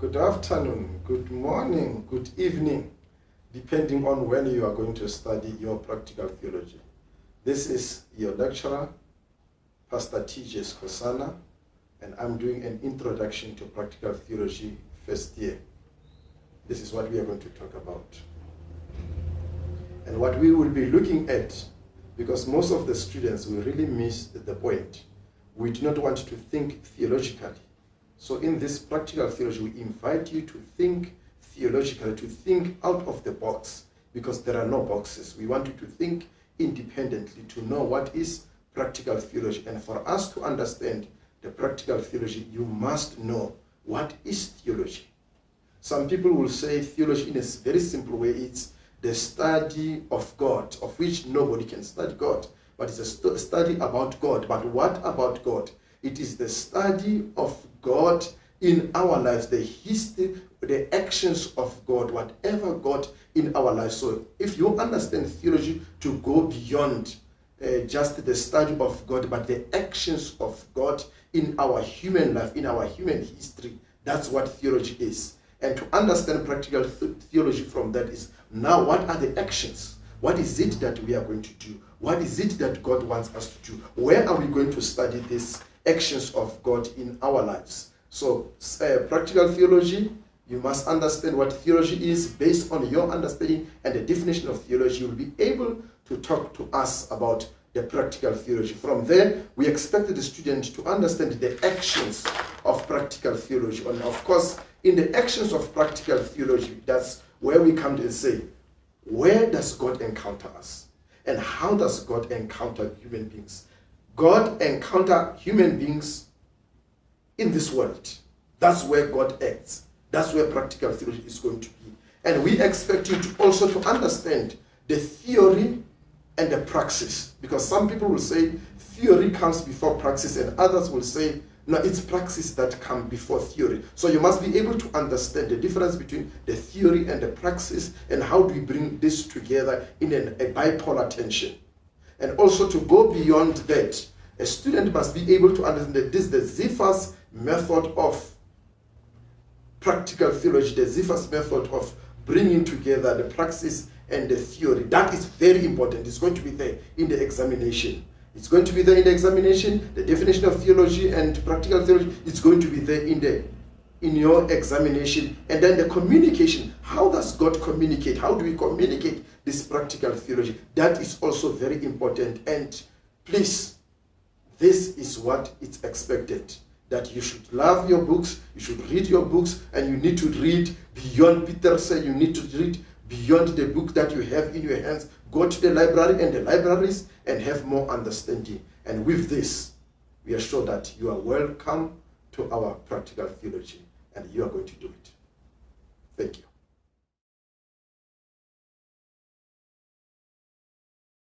good afternoon, good morning, good evening, depending on when you are going to study your practical theology. This is your lecturer, Pastor Skhosana, and I'm doing an introduction to practical theology first year. This is what we are going to talk about. And what we will be looking at, because most of the students will really miss the point. We do not want to think theologically. So in this practical theology, we invite you to think theologically, to think out of the box, because there are no boxes. We want you to think independently, to know what is practical theology. And for us to understand the practical theology, you must know what is theology. Some people will say theology in a very simple way, it's the study of God, of which nobody can study God, but it's a study about God. But what about God? It is the study of God in our lives, the history, the actions of God, whatever God in our lives. So if you understand theology to go beyond just the study of God, but the actions of God in our human life, in our human history, that's what theology is. And to understand practical theology from that is, now what are the actions? What is it that we are going to do? What is it that God wants us to do? Where are we going to study these actions of God in our lives? So practical theology, you must understand what theology is. Based on your understanding and the definition of theology, you will be able to talk to us about the practical theology. From there, we expect the student to understand the actions of practical theology. And of course, in the actions of practical theology, that's where we come to and say, where does God encounter us? And how does God encounter human beings? God encounters human beings in this world. That's where God acts. That's where practical theology is going to be. And we expect you to also to understand the theory and the praxis. Because some people will say theory comes before praxis, and others will say, no, it's praxis that comes before theory. So you must be able to understand the difference between the theory and the praxis, and how do we bring this together in a bipolar tension. And also to go beyond that, a student must be able to understand that this is the Zephyr's method of practical theology, the Zephyr's method of bringing together the praxis and the theory. That is very important. It's going to be there in the examination. It's going to be there in the examination. The definition of theology and practical theology is going to be there in your examination. And then the communication. How does God communicate? How do we communicate this practical theology? That is also very important. And please, this is what is expected. That you should love your books, you should read your books, and you need to read beyond Peterson. You need to read beyond the book that you have in your hands. Go to the library and the libraries and have more understanding. And with this, we are sure that you are welcome to our practical theology, and you are going to do it. Thank you.